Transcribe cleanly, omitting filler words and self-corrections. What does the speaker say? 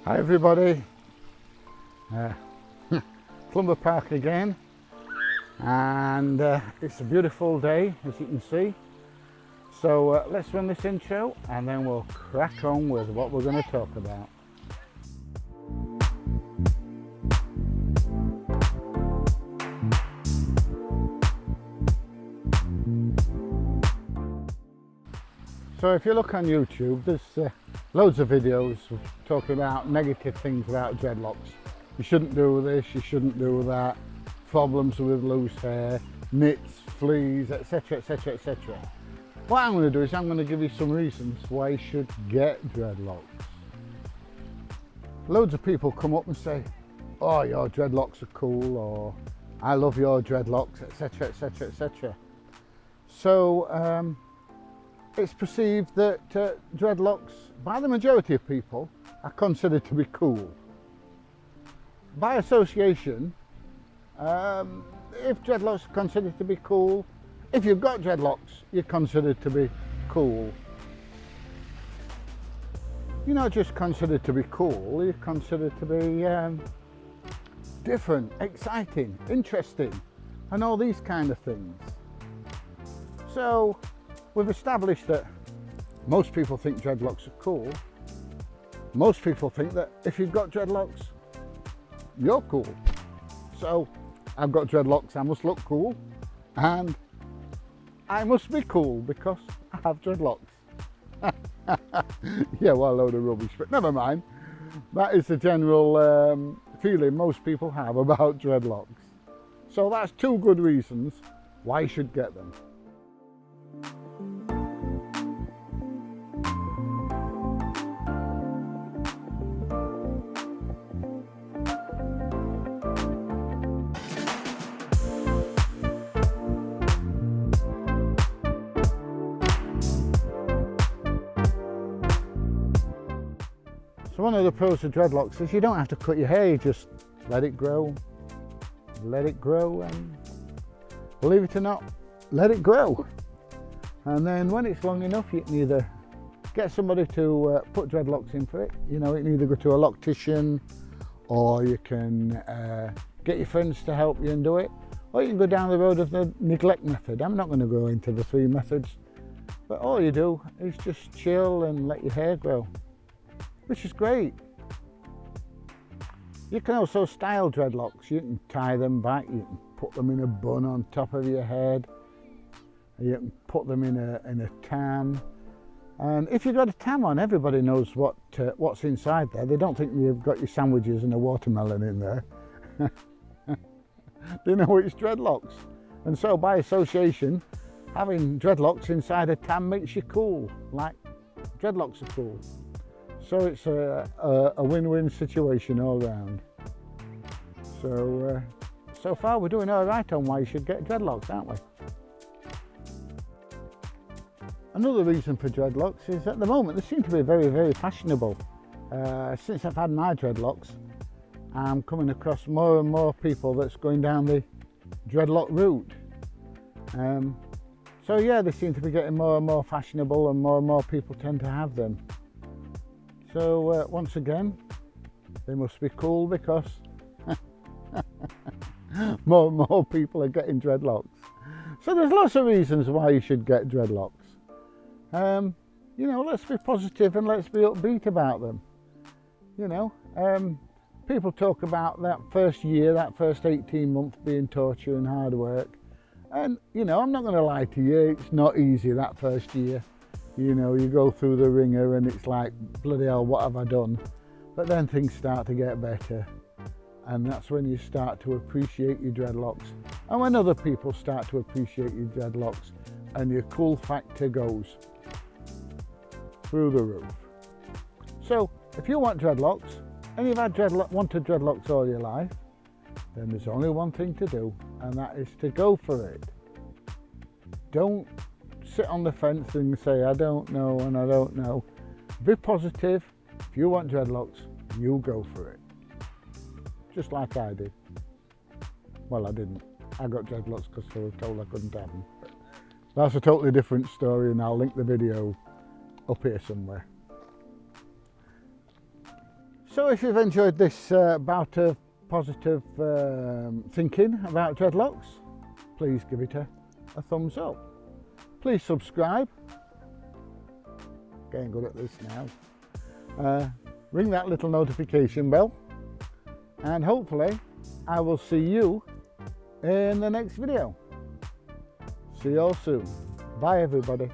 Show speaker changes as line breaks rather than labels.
Hi everybody, Clumber Park again, and it's a beautiful day as you can see. So let's run this intro and then we'll crack on with what we're going to talk about. So if you look on YouTube, there's loads of videos talking about negative things about dreadlocks. You shouldn't do this, you shouldn't do that, problems with loose hair, nits, fleas, etc, etc, etc. What I'm going to do is I'm going to give you some reasons why you should get dreadlocks. Loads of people come up and say, oh, your dreadlocks are cool, or I love your dreadlocks, etc, etc, etc. So it's perceived that dreadlocks, by the majority of people, are considered to be cool. By association, if dreadlocks are considered to be cool, if you've got dreadlocks, you're considered to be cool. You're not just considered to be cool, you're considered to be different, exciting, interesting, and all these kind of things. So we've established that most people think dreadlocks are cool. Most people think that if you've got dreadlocks, you're cool. So I've got dreadlocks, I must look cool, and I must be cool because I have dreadlocks. Yeah, well, a load of rubbish, but never mind. That is the general feeling most people have about dreadlocks. So that's two good reasons why you should get them. So one of the pros of dreadlocks is you don't have to cut your hair, you just let it grow, and believe it or not, let it grow. And then when it's long enough, you can either get somebody to put dreadlocks in for it. You know, you can either go to a loctician, or you can get your friends to help you and do it, or you can go down the road of the neglect method. I'm not going to go into the three methods, but all you do is just chill and let your hair grow, which is great. You can also style dreadlocks. You can tie them back, you can put them in a bun on top of your head, you can put them in a tam. And if you've got a tam on, everybody knows what's inside there. They don't think you've got your sandwiches and a watermelon in there. They know it's dreadlocks. And so by association, having dreadlocks inside a tam makes you cool, like dreadlocks are cool. So it's a win-win situation all round. So far we're doing all right on why you should get dreadlocks, aren't we? Another reason for dreadlocks is at the moment they seem to be very, very fashionable. Since I've had my dreadlocks, I'm coming across more and more people that's going down the dreadlock route. So yeah, they seem to be getting more and more fashionable, and more people tend to have them. So once again, they must be cool because more and more people are getting dreadlocks. So there's lots of reasons why you should get dreadlocks. You know, let's be positive and let's be upbeat about them. You know, people talk about that first year, that first 18 months being torture and hard work. And, you know, I'm not going to lie to you, it's not easy that first year. You know, you go through the ringer and it's like, bloody hell, what have I done? But then things start to get better. And that's when you start to appreciate your dreadlocks. And when other people start to appreciate your dreadlocks, and your cool factor goes through the roof. So if you want dreadlocks, and you've had wanted dreadlocks all your life, then there's only one thing to do, and that is to go for it. Don't sit on the fence and say, I don't know and I don't know. Be positive. If you want dreadlocks, you go for it. Just like I did. Well, I didn't. I got dreadlocks because I was told I couldn't have them. But that's a totally different story, and I'll link the video up here somewhere. So if you've enjoyed this bout of positive thinking about dreadlocks, please give it a thumbs up. Please subscribe. Getting good at this now. Ring that little notification bell, and hopefully I will see you in the next video. See you all soon. Bye everybody.